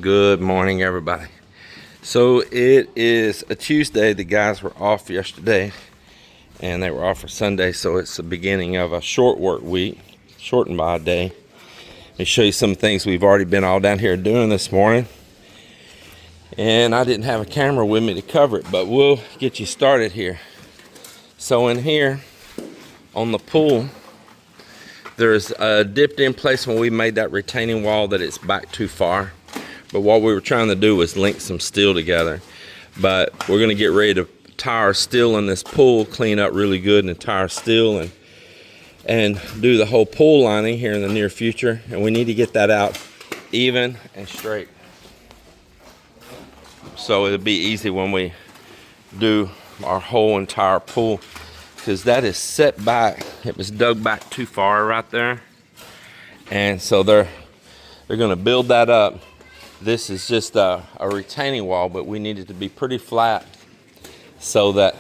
Good morning, everybody. So it is a Tuesday. The guys were off yesterday and they were off for Sunday, so it's the beginning of a short work week, shortened by a day. Let me show you some things we've already been all down here doing this morning. And I didn't have a camera with me to cover it, but we'll get you started here. So in here on the pool, there's a dipped in place when we made that retaining wall that it's back too far. But what we were trying to do was link some steel together. But we're going to get ready to tie our steel in this pool, clean up really good and tie our steel and do the whole pool lining here in the near future. And we need to get that out even and straight, so it'll be easy when we do our whole entire pool, because that is set back. It was dug back too far right there, and so they're going to build that up. This is just a retaining wall, but we need it to be pretty flat so that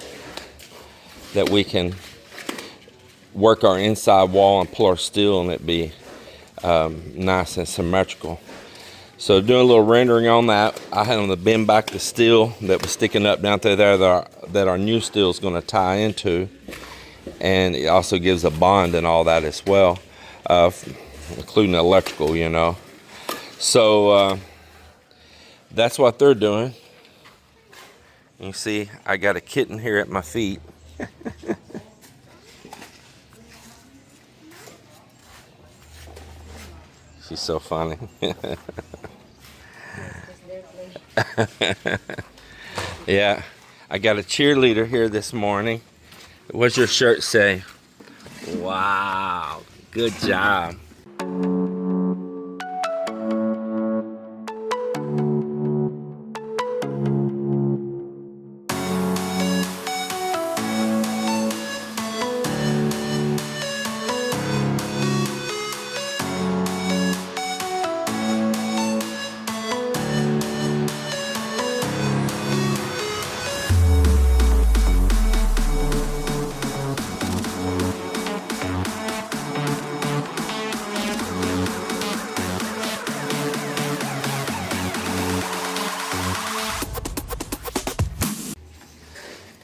we can work our inside wall and pull our steel and it be nice and symmetrical. So doing a little rendering on that. I had them to bend back the steel that was sticking up down through there that our new steel is going to tie into, and it also gives a bond and all that as well, including electrical, you know. So that's what they're doing. You see, I got a kitten here at my feet. She's so funny. Yeah, I got a cheerleader here this morning. What's your shirt say? Wow, good job.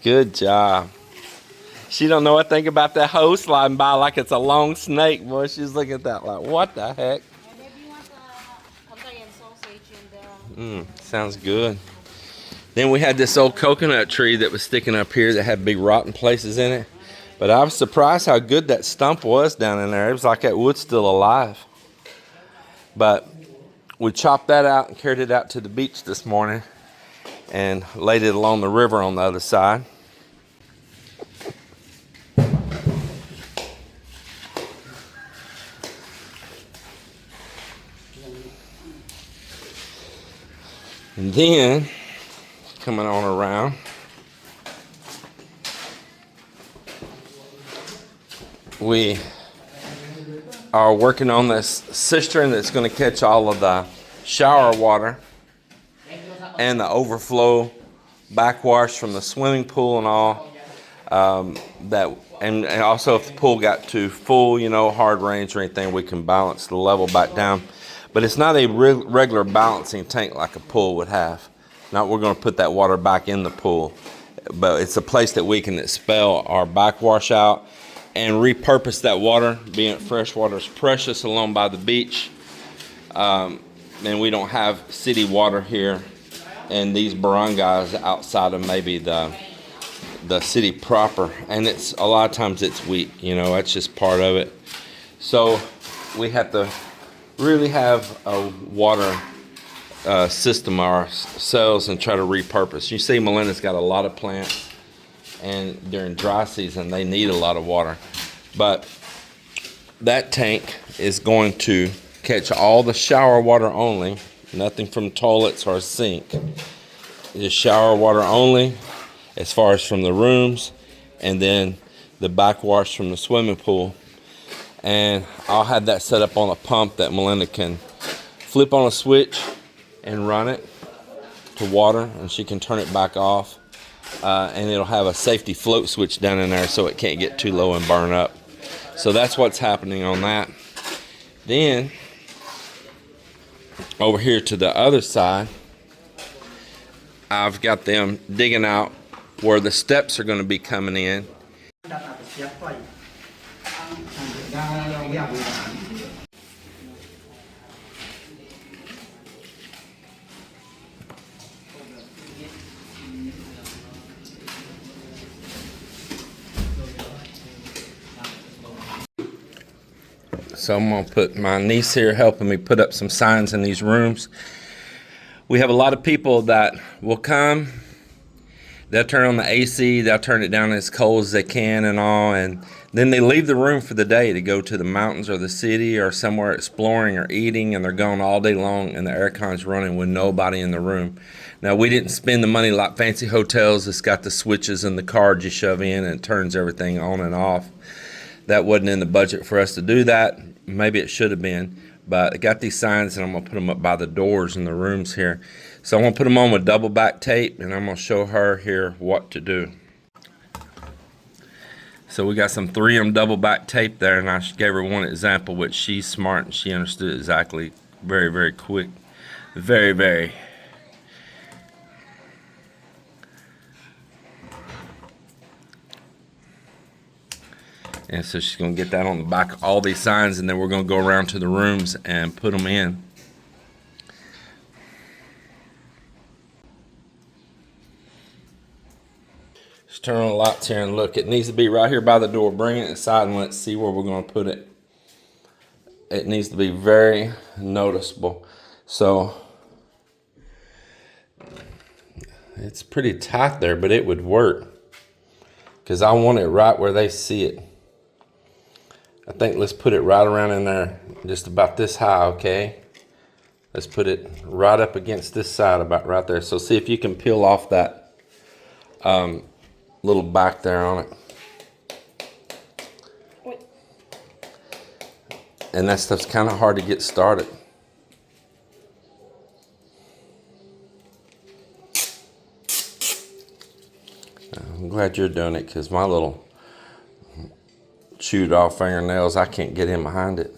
Good job. She don't know a thing about that hose sliding by like it's a long snake, boy. She's looking at that like, what the heck? And maybe you want the Hungarian sausage in the... Sounds good. Then we had this old coconut tree that was sticking up here that had big rotten places in it. But I was surprised how good that stump was down in there. It was like that wood's still alive. But we chopped that out and carried it out to the beach this morning and laid it along the river on the other side. And then, coming on around, we are working on this cistern that's going to catch all of the shower water and the overflow backwash from the swimming pool and all. And also if the pool got too full, you know, hard rains or anything, we can balance the level back down. But it's not a regular balancing tank like a pool would have. Now we're going to put that water back in the pool. But it's a place that we can expel our backwash out and repurpose that water, being fresh water is precious along by the beach. And we don't have city water here and these barangays outside of maybe the city proper. And it's a lot of times it's weak, you know, that's just part of it. So we have to really have a water system ourselves and try to repurpose. You see Melinda's got a lot of plants, and during dry season they need a lot of water. But that tank is going to catch all the shower water only, nothing from toilets or sink. Just shower water only as far as from the rooms, and then the backwash from the swimming pool. And I'll have that set up on a pump that Melinda can flip on a switch and run it to water, and she can turn it back off. And it'll have a safety float switch down in there so it can't get too low and burn up. So that's what's happening on that. Then over here to the other side, I've got them digging out where the steps are going to be coming in. So I'm gonna put my niece here helping me put up some signs in these rooms. We have a lot of people that will come, they'll turn on the AC, they'll turn it down as cold as they can and all, and then they leave the room for the day to go to the mountains or the city or somewhere exploring or eating, and they're gone all day long and the aircon's running with nobody in the room. Now, we didn't spend the money like fancy hotels that's got the switches and the card you shove in and it turns everything on and off. That wasn't in the budget for us to do that. Maybe it should have been, but I got these signs and I'm gonna put them up by the doors in the rooms here. So I'm gonna put them on with double back tape and I'm gonna show her here what to do. So we got some 3M double back tape there, and I gave her one example, which she's smart and she understood exactly very, very quick. Very, very. And so she's going to get that on the back of all these signs, and then we're going to go around to the rooms and put them in. Just turn on the lights here and look. It needs to be right here by the door. Bring it inside and let's see where we're going to put it. It needs to be very noticeable. So it's pretty tight there, but it would work because I want it right where they see it. I think let's put it right around in there, just about this high, okay? Let's put it right up against this side, about right there. So see if you can peel off that little back there on it. And that stuff's kind of hard to get started. I'm glad you're doing it, because my little chewed off fingernails, I can't get in behind it.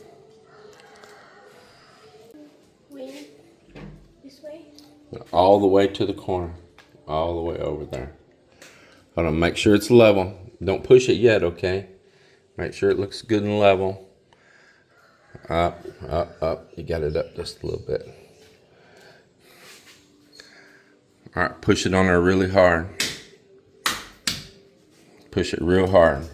This way? All the way to the corner. All the way over there. Hold on, make sure it's level. Don't push it yet, okay? Make sure it looks good and level. Up, up, up. You got it up just a little bit. All right, push it on there really hard. Push it real hard.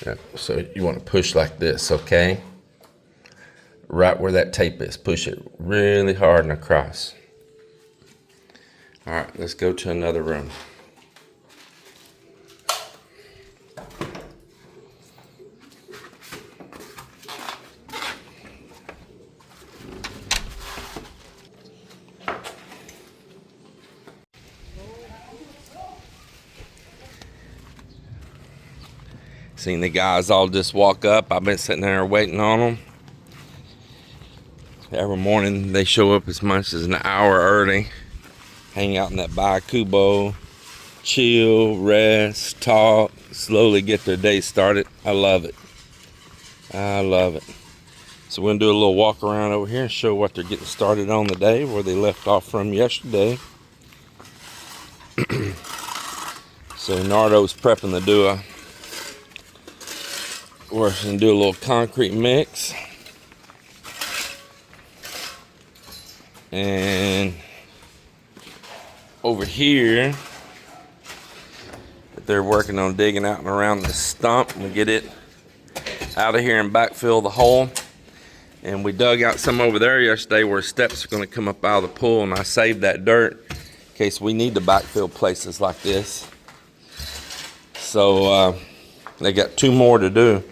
Yep. So you want to push like this, okay? Right where that tape is. Push it really hard and across. All right, let's go to another room. Seen the guys all just walk up. I've been sitting there waiting on them. Every morning they show up as much as an hour early. Hang out in that Bakubo, chill, rest, talk, slowly get their day started. I love it. I love it. So we're gonna do a little walk around over here and show what they're getting started on the day, where they left off from yesterday. So Nardo's prepping to do we're gonna do a little concrete mix. And over here, they're working on digging out and around the stump and get it out of here and backfill the hole. And we dug out some over there yesterday where steps are going to come up out of the pool, and I saved that dirt in case we need to backfill places like this. So they got 2 more to do.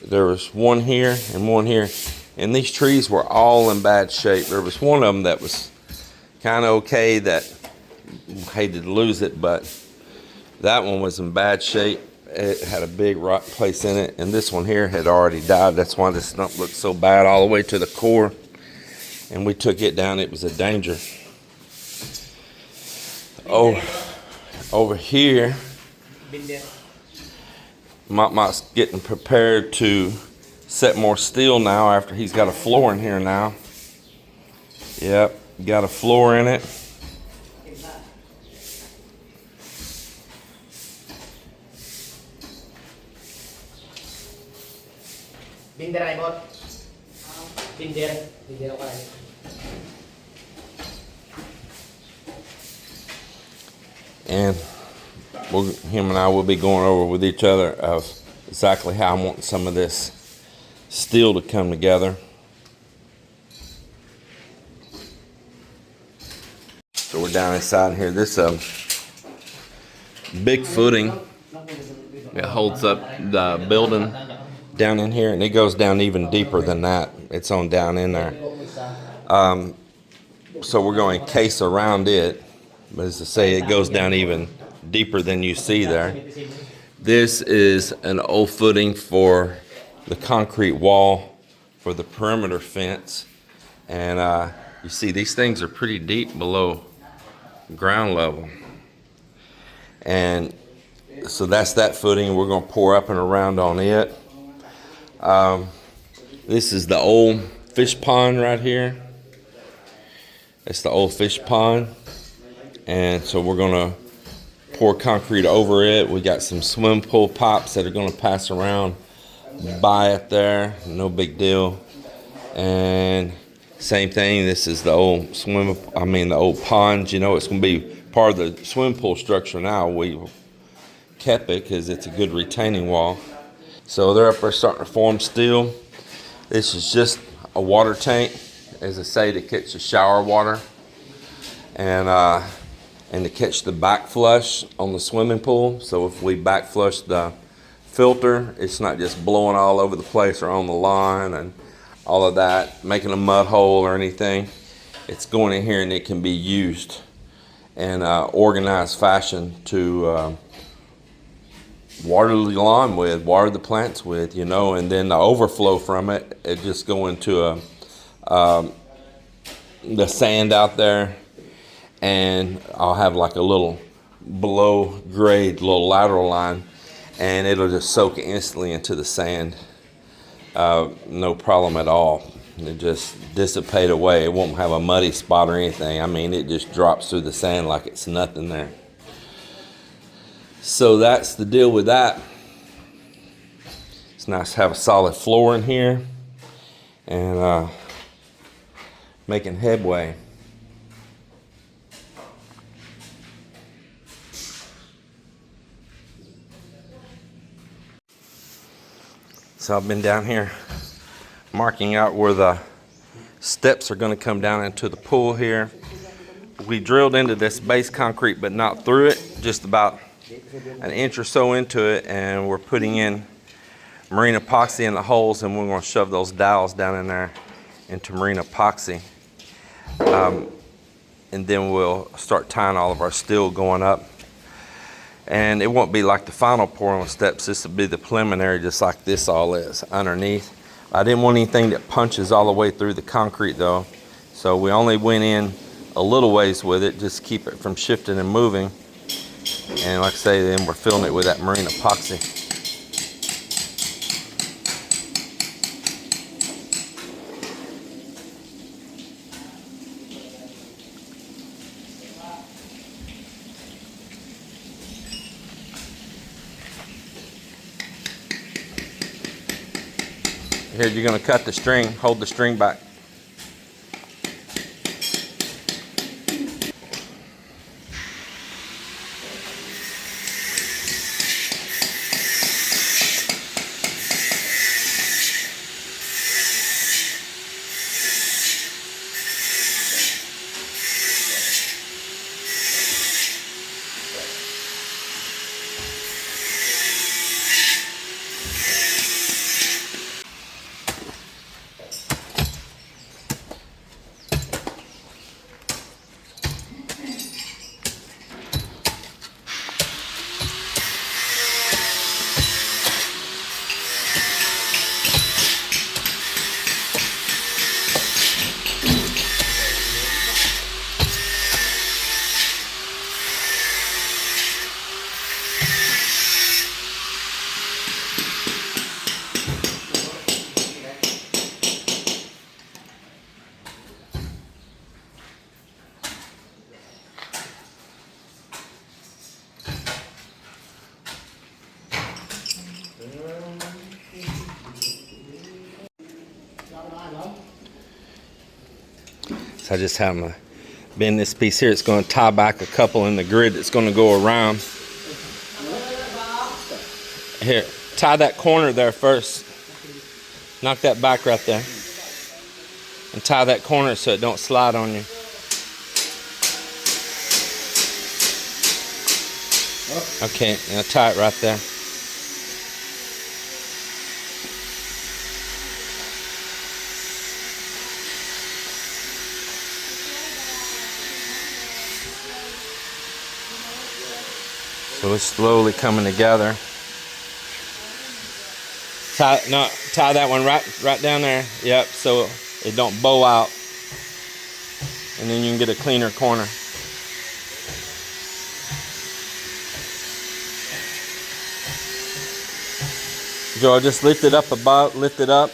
There was one here and one here, and these trees were all in bad shape. There was one of them that was kind of okay, that hated to lose it, but that one was in bad shape. It had a big rock place in it, and this one here had already died. That's why this stump looked so bad all the way to the core. And we took it down. It was a danger. Oh, over here, Mama's getting prepared to set more steel now after he's got a floor in here now. Yep, got a floor in it. And him and I will be going over with each other of exactly how I want some of this steel to come together. So we're down inside here. This big footing that holds up the building down in here, and it goes down even deeper than that. It's on down in there. So we're going to encase around it, but as I say, it goes down even deeper than you see there. This is an old footing for the concrete wall for the perimeter fence, and you see these things are pretty deep below ground level, and so that's that footing. We're going to pour up and around on it. This is the old fish pond right here. It's the old fish pond, and so we're going to pour concrete over it. We got some swim pool pipes that are going to pass around by it there. No big deal. And same thing, this is the old the old pond. You know, it's going to be part of the swim pool structure now. We kept it because it's a good retaining wall. So they're up there starting to form steel. This is just a water tank, as I say, to catch the shower water and to catch the backflush on the swimming pool. So if we backflush the filter, it's not just blowing all over the place or on the lawn and all of that, making a mud hole or anything. It's going in here and it can be used in organized fashion to water the lawn with, water the plants with, you know, and then the overflow from it, it just go into the sand out there, and I'll have like a little below grade little lateral line, and it'll just soak instantly into the sand. No problem at all. It just dissipate away. It won't have a muddy spot or anything. I mean, it just drops through the sand like it's nothing there. So that's the deal with that. It's nice to have a solid floor in here and making headway. So I've been down here marking out where the steps are going to come down into the pool here. We drilled into this base concrete, but not through it, just about an inch or so into it, and we're putting in marine epoxy in the holes, and we're going to shove those dowels down in there into marine epoxy. And then we'll start tying all of our steel going up. And it won't be like the final pour on steps. This will be the preliminary, just like this all is underneath. I didn't want anything that punches all the way through the concrete though. So we only went in a little ways with it, just keep it from shifting and moving. And like I say, then we're filling it with that marine epoxy. Here, you're going to cut the string, hold the string back. So I just have my bend this piece here. It's going to tie back a couple in the grid that's going to go around. Here, tie that corner there first. Knock that back right there. And tie that corner so it don't slide on you. Okay, now tie it right there. So it's slowly coming together. Tie that one right down there. Yep, so it don't bow out. And then you can get a cleaner corner. Joel, just lift it up above, lift it up,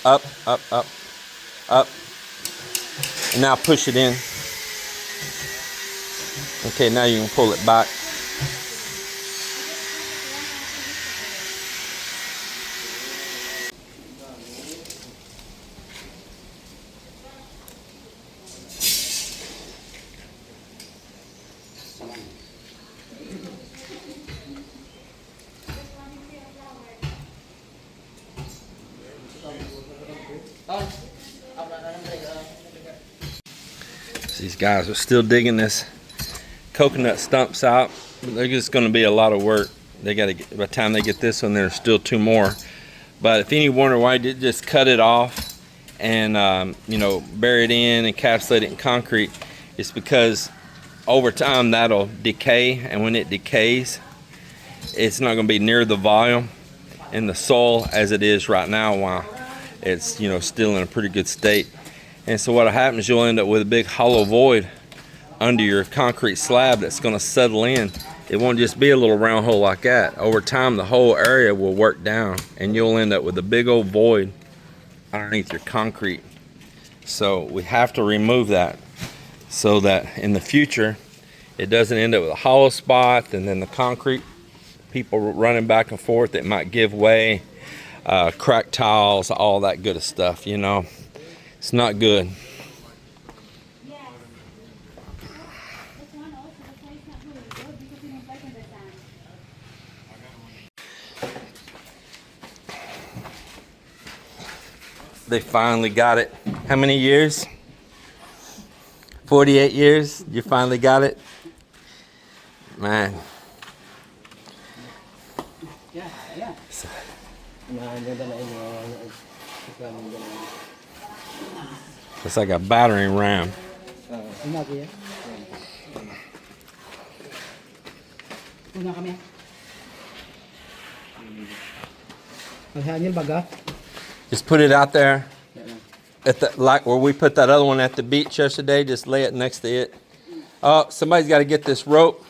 up, up, up, up. And now push it in. Okay, now you can pull it back. These guys are still digging this coconut stumps out. They're just going to be a lot of work. They got to get, by the time they get this one, there's still 2 more. But if any wonder why I did just cut it off and you know, bury it in, encapsulate it in concrete, it's because over time that'll decay, and when it decays, it's not going to be near the volume in the soil as it is right now while it's, you know, still in a pretty good state. And so what happens, you'll end up with a big hollow void under your concrete slab that's going to settle in. It won't just be a little round hole like that. Over time, the whole area will work down, and you'll end up with a big old void underneath your concrete. So we have to remove that so that in the future, it doesn't end up with a hollow spot, and then the concrete, people running back and forth, it might give way, cracked tiles, all that good stuff, you know. It's not good. They finally got it. How many years? 48 years? You finally got it? Man. Yeah. So, it's like a battering ram. Just put it out there at the, like where we put that other one at the beach yesterday. Just lay it next to it. Oh, somebody's got to get this rope.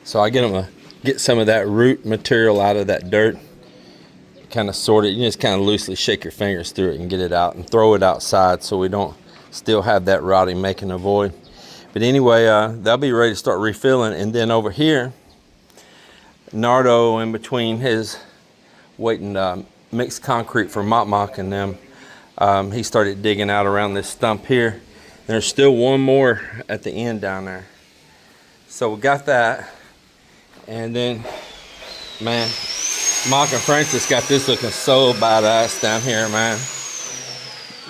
So I get some of that root material out of that dirt, kind of sort it. You just kind of loosely shake your fingers through it and get it out and throw it outside so we don't still have that rotting making a void. But anyway, they'll be ready to start refilling. And then over here, Nardo, in between his waiting mixed concrete for Mok and them, he started digging out around this stump here. There's still one more at the end down there. So we got that. And then, man, Mok and Francis got this looking so badass down here, man.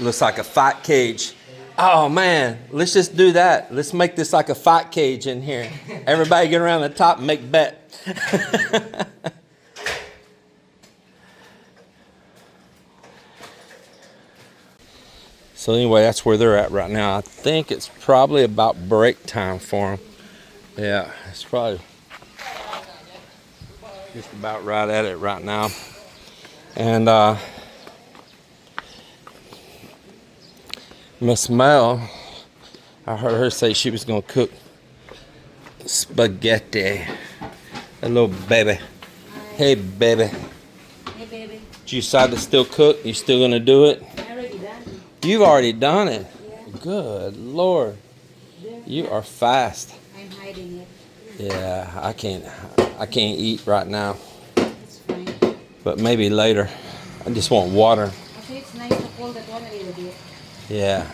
Looks like a fight cage. Oh, man, let's just do that. Let's make this like a fight cage in here. Everybody get around the top and make bet. So anyway, that's where they're at right now. I think it's probably about break time for them. Yeah, it's probably just about right at it right now. And Miss Mel, I heard her say she was gonna cook spaghetti. Hello, baby. Hey, baby. Hey, baby. Do you decide to still cook? You still gonna do it? I already done it. You've already done it. Yeah. Good Lord. You are fast. I'm hiding it. Yeah, I can't eat right now. It's fine. But maybe later. I just want water. Actually, it's nice to pull that one a little bit. Yeah.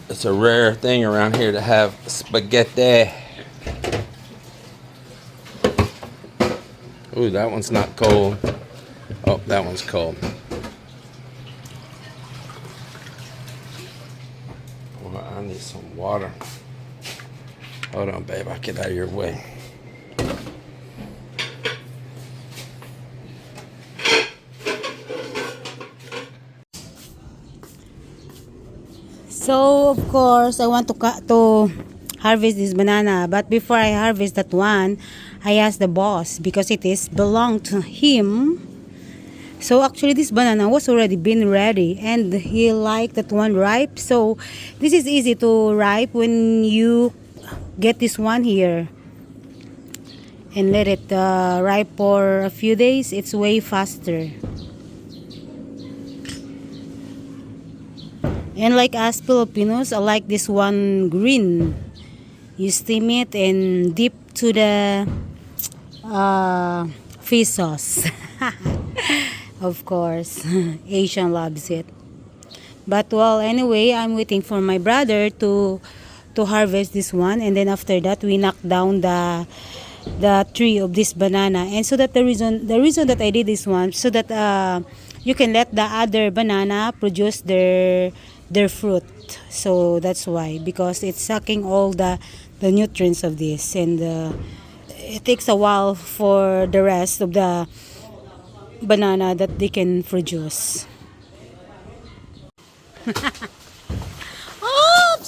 It's a rare thing around here to have spaghetti. Ooh, that one's not cold. Oh, that one's cold. Well, I need some water. Hold on, babe. I'll get out of your way. So of course I want to harvest this banana, but before I harvest that one, I asked the boss because it is belong to him. So actually this banana was already been ready and he liked that one ripe. So this is easy to ripe when you get this one here and let it ripe for a few days. It's way faster. And like us Filipinos, I like this one green. You steam it and dip to the fish sauce. Of course, Asian loves it. But well, anyway, I'm waiting for my brother to harvest this one, and then after that we knock down the tree of this banana. And so that the reason that I did this one, so that you can let the other banana produce their fruit. So that's why, because it's sucking all the nutrients of this, and it takes a while for the rest of the banana that they can produce. Oops,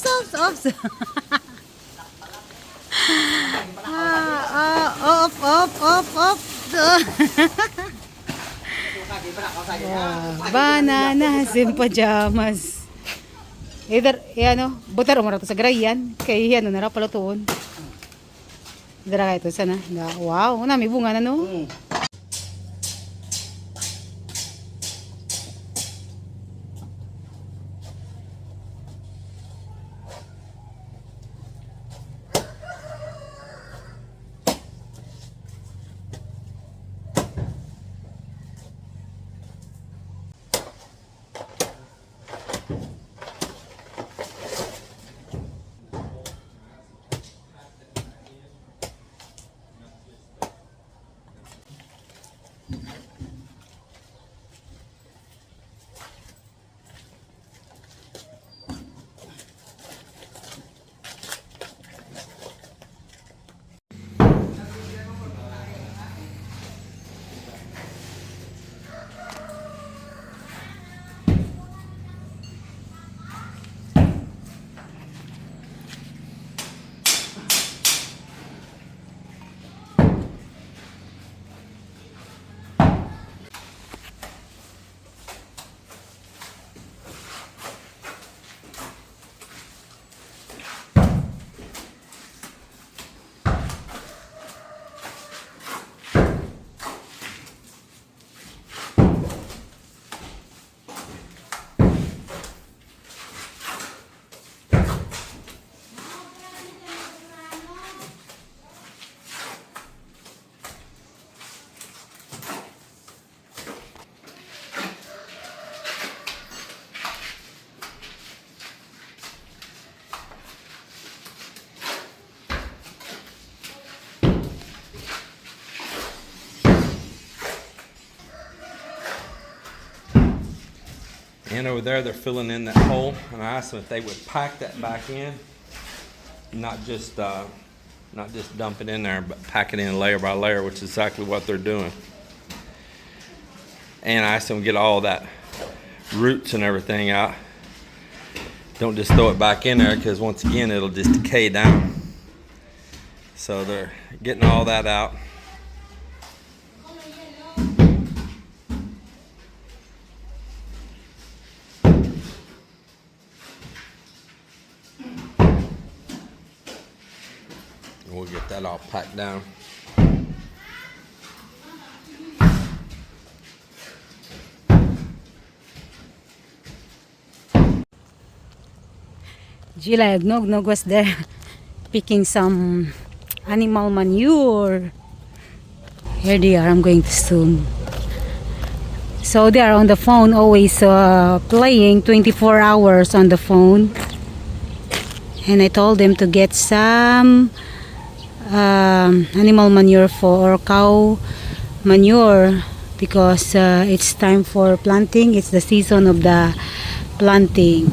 oops, oops. Up. Bananas in pajamas. Either, ano, butar mo rato sa garayan. Kaya ano, nara palutuon. Dara kayo ito, sana. Wow, may bunga na no. And over there, they're filling in that hole, and I asked them if they would pack that back in, not just dump it in there, but pack it in layer by layer, which is exactly what they're doing. And I asked them to get all that roots and everything out. Don't just throw it back in there, because once again, it'll just decay down. So they're getting all that out. We'll get that all packed down. Gila Nog was there picking some animal manure. Here they are. I'm going to zoom. So they are on the phone, always playing 24 hours on the phone. And I told them to get some animal manure or cow manure because it's time for planting. It's the season of the planting.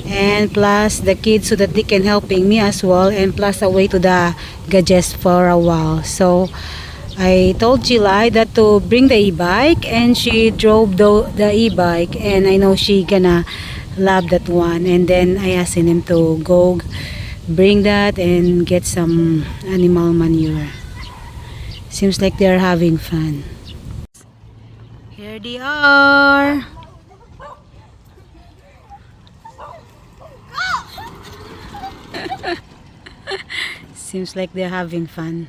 And plus the kids so that they can helping me as well, and plus away to the gadgets for a while. So I told July that to bring the e-bike, and she drove the e-bike, and I know she gonna love that one. And then I asked him to go bring that and get some animal manure. Seems like they're having fun. Here they are. Seems like they're having fun.